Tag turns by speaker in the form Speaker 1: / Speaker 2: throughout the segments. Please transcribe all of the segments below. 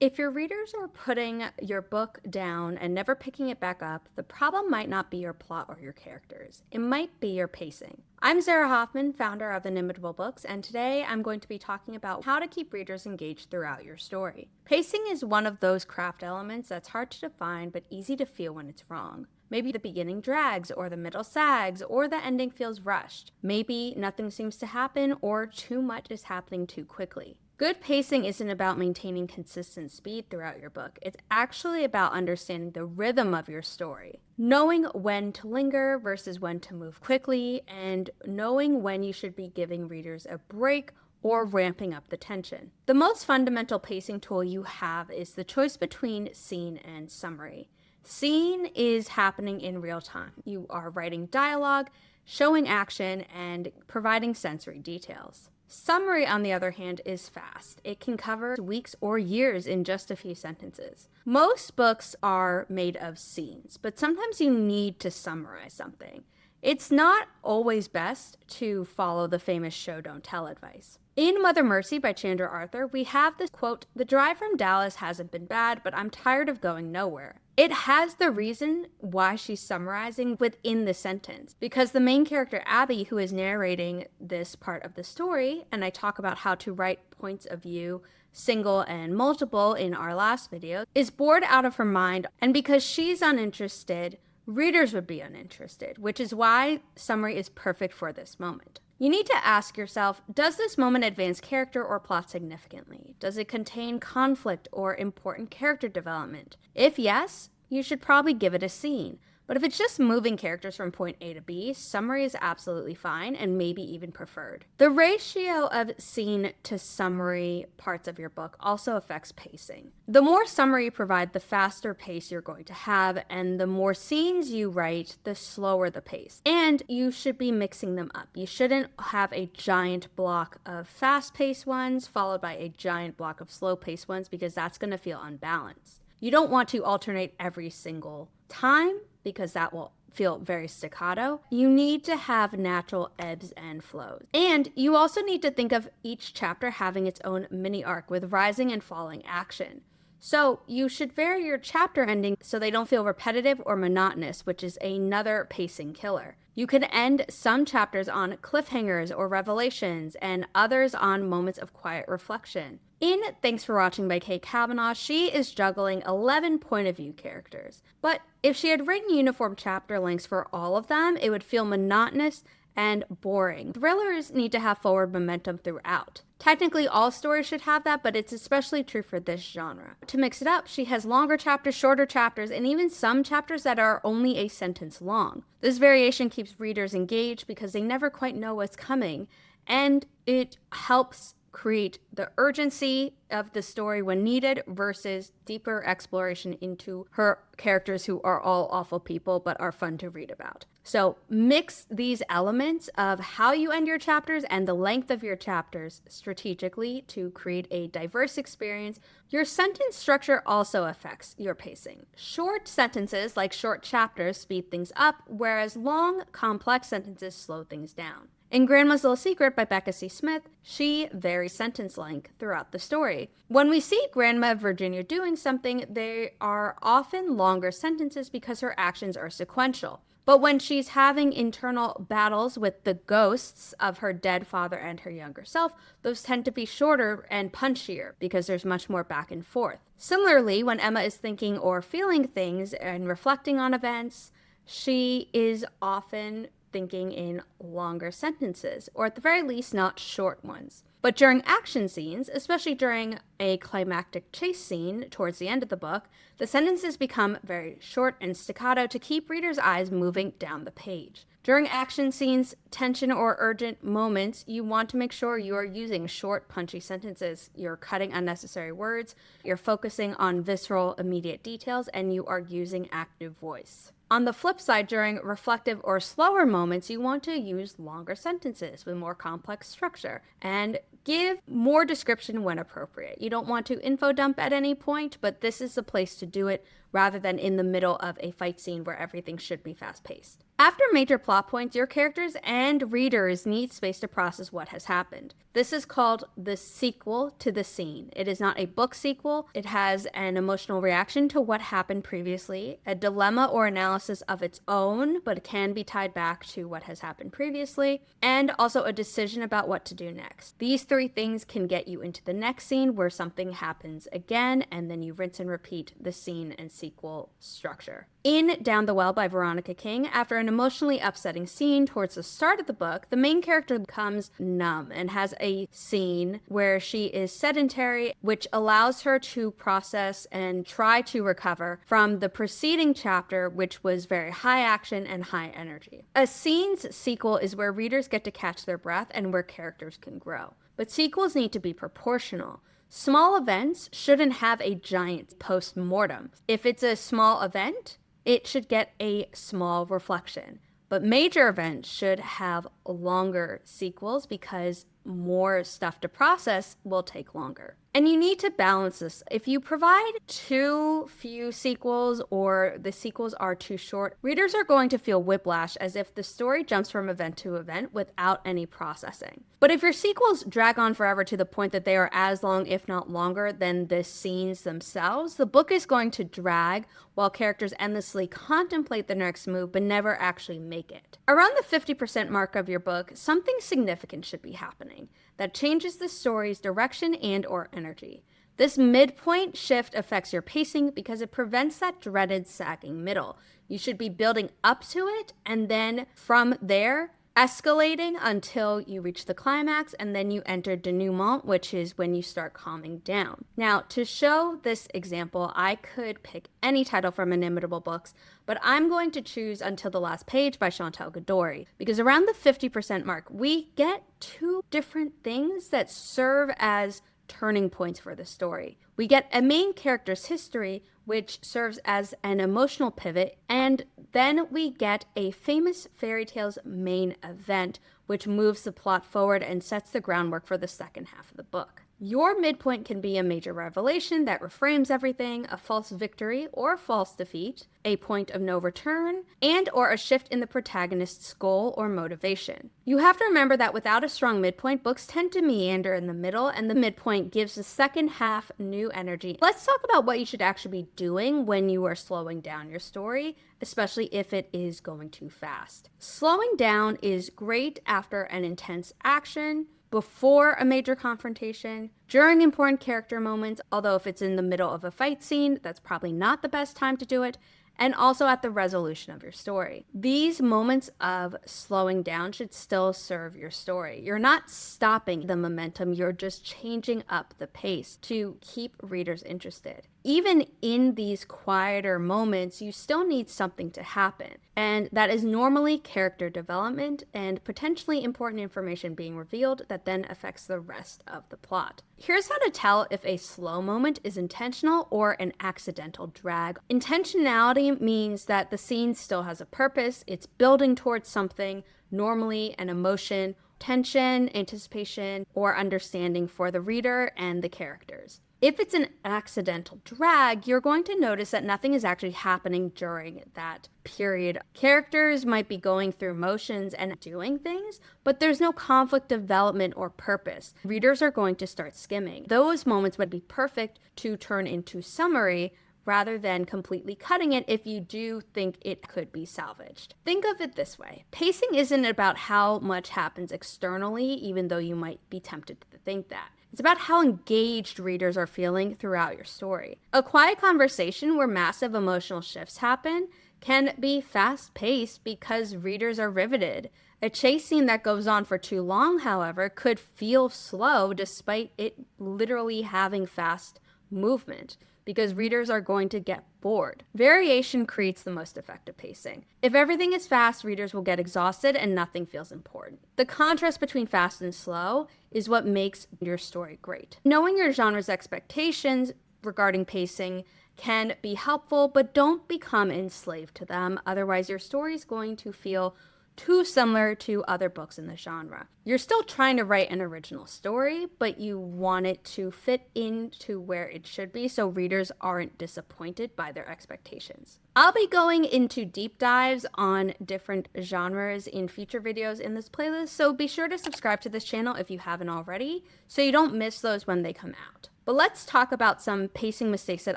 Speaker 1: If your readers are putting your book down and never picking it back up, the problem might not be your plot or your characters. It might be your pacing. I'm Sarah Hoffman, founder of Inimitable Books, and today I'm going to be talking about how to keep readers engaged throughout your story. Pacing is one of those craft elements that's hard to define but easy to feel when it's wrong. Maybe the beginning drags, or the middle sags, or the ending feels rushed. Maybe nothing seems to happen, or too much is happening too quickly. Good pacing isn't about maintaining consistent speed throughout your book. It's actually about understanding the rhythm of your story, knowing when to linger versus when to move quickly, and knowing when you should be giving readers a break or ramping up the tension. The most fundamental pacing tool you have is the choice between scene and summary. Scene is happening in real time. You are writing dialogue, showing action, and providing sensory details. Summary, on the other hand, is fast. It can cover weeks or years in just a few sentences. Most books are made of scenes, but sometimes you need to summarize something. It's not always best to follow the famous show don't tell advice. In Mother Mercy by Chandra Arthur, we have this quote, "The drive from Dallas hasn't been bad, but I'm tired of going nowhere." It has the reason why she's summarizing within the sentence, because the main character, Abby, who is narrating this part of the story, and I talk about how to write points of view, single and multiple, in our last video, is bored out of her mind, and because she's uninterested, readers would be uninterested, which is why summary is perfect for this moment. You need to ask yourself, does this moment advance character or plot significantly? Does it contain conflict or important character development? If yes, you should probably give it a scene. But if it's just moving characters from point A to B, summary is absolutely fine and maybe even preferred. The ratio of scene to summary parts of your book also affects pacing. The more summary you provide, the faster pace you're going to have, and the more scenes you write, the slower the pace. And you should be mixing them up. You shouldn't have a giant block of fast-paced ones followed by a giant block of slow-paced ones, because that's going to feel unbalanced. You don't want to alternate every single time, because that will feel very staccato. You need to have natural ebbs and flows. And you also need to think of each chapter having its own mini arc with rising and falling action. So you should vary your chapter endings so they don't feel repetitive or monotonous, which is another pacing killer. You can end some chapters on cliffhangers or revelations, and others on moments of quiet reflection. In Thanks for Watching by Kay Kavanaugh, she is juggling 11 point of view characters. But if she had written uniform chapter lengths for all of them, it would feel monotonous and boring. Thrillers need to have forward momentum throughout. Technically, all stories should have that, but it's especially true for this genre. To mix it up, she has longer chapters, shorter chapters, and even some chapters that are only a sentence long. This variation keeps readers engaged because they never quite know what's coming, and it helps create the urgency of the story when needed versus deeper exploration into her characters who are all awful people but are fun to read about. So mix these elements of how you end your chapters and the length of your chapters strategically to create a diverse experience. Your sentence structure also affects your pacing. Short sentences, like short chapters, speed things up, whereas long, complex sentences slow things down. In Grandma's Little Secret by Becca C. Smith, she varies sentence length throughout the story. When we see Grandma Virginia doing something, they are often longer sentences because her actions are sequential. But when she's having internal battles with the ghosts of her dead father and her younger self, those tend to be shorter and punchier because there's much more back and forth. Similarly, when Emma is thinking or feeling things and reflecting on events, she is often thinking in longer sentences, or at the very least, not short ones. But during action scenes, especially during a climactic chase scene towards the end of the book, the sentences become very short and staccato to keep readers' eyes moving down the page. During action scenes, tension or urgent moments, you want to make sure you are using short, punchy sentences. You're cutting unnecessary words, you're focusing on visceral, immediate details, and you are using active voice. On the flip side, during reflective or slower moments, you want to use longer sentences with more complex structure and give more description when appropriate. You don't want to info dump at any point, but this is the place to do it rather than in the middle of a fight scene where everything should be fast-paced. After major plot points, your characters and readers need space to process what has happened. This is called the sequel to the scene. It is not a book sequel. It has an emotional reaction to what happened previously, a dilemma or analysis of its own, but it can be tied back to what has happened previously, and also a decision about what to do next. These three things can get you into the next scene where something happens again, and then you rinse and repeat the scene and sequel structure. In Down the Well by Veronica King, after an emotionally upsetting scene towards the start of the book, the main character becomes numb and has a scene where she is sedentary, which allows her to process and try to recover from the preceding chapter, which was very high action and high energy. A scene's sequel is where readers get to catch their breath and where characters can grow. But sequels need to be proportional. Small events shouldn't have a giant post-mortem. If it's a small event, it should get a small reflection. But major events should have longer sequels because more stuff to process will take longer. And you need to balance this. If you provide too few sequels or the sequels are too short, readers are going to feel whiplash as if the story jumps from event to event without any processing. But if your sequels drag on forever to the point that they are as long, if not longer, than the scenes themselves, the book is going to drag while characters endlessly contemplate the next move but never actually make it. Around the 50% mark of your book, something significant should be happening that changes the story's direction and or energy. This midpoint shift affects your pacing because it prevents that dreaded sagging middle. You should be building up to it and then from there escalating until you reach the climax, and then you enter denouement, which is when you start calming down. Now, to show this example, I could pick any title from Inimitable Books, but I'm going to choose Until the Last Page by Chantal Godori, because around the 50% mark, we get two different things that serve as turning points for the story. We get a main character's history, which serves as an emotional pivot, and then we get a famous fairy tale's main event, which moves the plot forward and sets the groundwork for the second half of the book. Your midpoint can be a major revelation that reframes everything, a false victory or false defeat, a point of no return, and or a shift in the protagonist's goal or motivation. You have to remember that without a strong midpoint, books tend to meander in the middle, and the midpoint gives the second half new energy. Let's talk about what you should actually be doing when you are slowing down your story, especially if it is going too fast. Slowing down is great after an intense action, before a major confrontation, during important character moments, although if it's in the middle of a fight scene, that's probably not the best time to do it, and also at the resolution of your story. These moments of slowing down should still serve your story. You're not stopping the momentum, you're just changing up the pace to keep readers interested. Even in these quieter moments, you still need something to happen, and that is normally character development and potentially important information being revealed that then affects the rest of the plot. Here's how to tell if a slow moment is intentional or an accidental drag. Intentionality means that the scene still has a purpose, it's building towards something, normally an emotion, tension, anticipation, or understanding for the reader and the characters. If it's an accidental drag, you're going to notice that nothing is actually happening during that period. Characters might be going through motions and doing things, but there's no conflict development or purpose. Readers are going to start skimming. Those moments would be perfect to turn into summary rather than completely cutting it if you do think it could be salvaged. Think of it this way. Pacing isn't about how much happens externally, even though you might be tempted to think that. It's about how engaged readers are feeling throughout your story. A quiet conversation where massive emotional shifts happen can be fast-paced because readers are riveted. A chase scene that goes on for too long, however, could feel slow despite it literally having fast movement, because readers are going to get bored. Variation creates the most effective pacing. If everything is fast, readers will get exhausted and nothing feels important. The contrast between fast and slow is what makes your story great. Knowing your genre's expectations regarding pacing can be helpful, but don't become enslaved to them. Otherwise, your story is going to feel too similar to other books in the genre. You're still trying to write an original story, but you want it to fit into where it should be so readers aren't disappointed by their expectations. I'll be going into deep dives on different genres in future videos in this playlist, so be sure to subscribe to this channel if you haven't already, so you don't miss those when they come out. But let's talk about some pacing mistakes that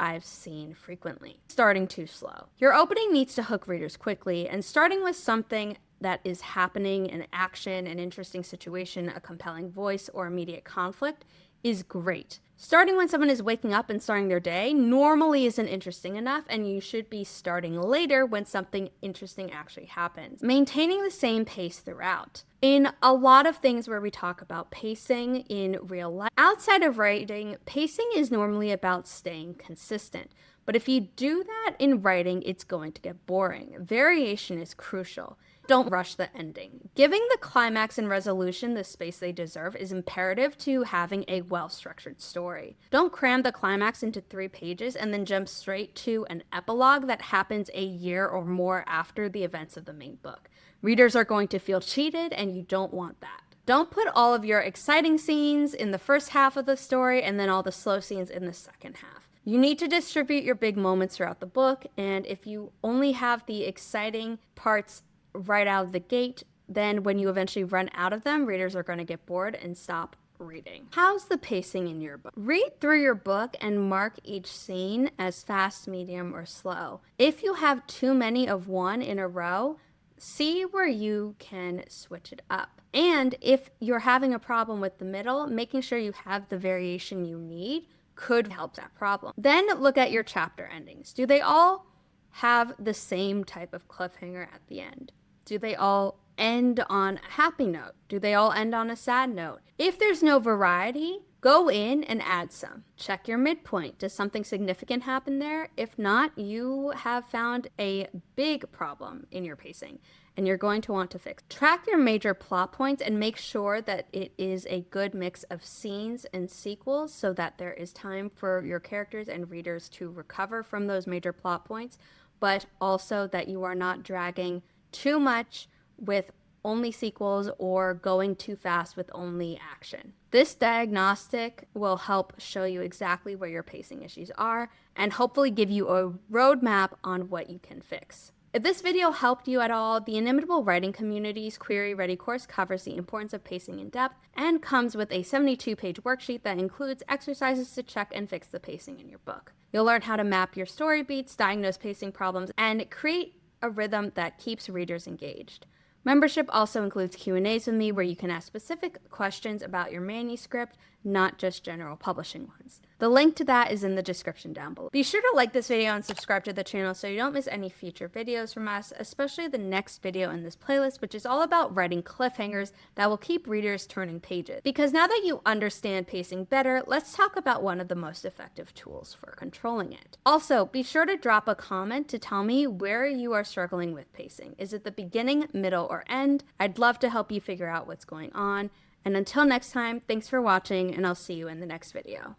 Speaker 1: I've seen frequently. Starting too slow. Your opening needs to hook readers quickly, and starting with something that is happening, an action, an interesting situation, a compelling voice, or immediate conflict is great. Starting when someone is waking up and starting their day normally isn't interesting enough, and you should be starting later when something interesting actually happens. Maintaining the same pace throughout. In a lot of things where we talk about pacing in real life, outside of writing, pacing is normally about staying consistent. But if you do that in writing, it's going to get boring. Variation is crucial. Don't rush the ending. Giving the climax and resolution the space they deserve is imperative to having a well-structured story. Don't cram the climax into 3 pages and then jump straight to an epilogue that happens a year or more after the events of the main book. Readers are going to feel cheated, and you don't want that. Don't put all of your exciting scenes in the first half of the story and then all the slow scenes in the second half. You need to distribute your big moments throughout the book, and if you only have the exciting parts right out of the gate, then when you eventually run out of them, readers are going to get bored and stop reading. How's the pacing in your book? Read through your book and mark each scene as fast, medium, or slow. If you have too many of one in a row, see where you can switch it up. And if you're having a problem with the middle, making sure you have the variation you need could help that problem. Then look at your chapter endings. Do they all have the same type of cliffhanger at the end? Do they all end on a happy note? Do they all end on a sad note? If there's no variety, go in and add some. Check your midpoint. Does something significant happen there? If not, you have found a big problem in your pacing, and you're going to want to fix. Track your major plot points and make sure that it is a good mix of scenes and sequels so that there is time for your characters and readers to recover from those major plot points, but also that you are not dragging too much with only sequels or going too fast with only action. This diagnostic will help show you exactly where your pacing issues are and hopefully give you a roadmap on what you can fix. If this video helped you at all, the Inimitable Writing Community's Query Ready course covers the importance of pacing in depth and comes with a 72-page worksheet that includes exercises to check and fix the pacing in your book. You'll learn how to map your story beats, diagnose pacing problems, and create a rhythm that keeps readers engaged. Membership also includes Q&As with me where you can ask specific questions about your manuscript, not just general publishing ones. The link to that is in the description down below. Be sure to like this video and subscribe to the channel so you don't miss any future videos from us, especially the next video in this playlist, which is all about writing cliffhangers that will keep readers turning pages. Because now that you understand pacing better, let's talk about one of the most effective tools for controlling it. Also, be sure to drop a comment to tell me where you are struggling with pacing. Is it the beginning, middle, or end? I'd love to help you figure out what's going on. And until next time, thanks for watching, and I'll see you in the next video.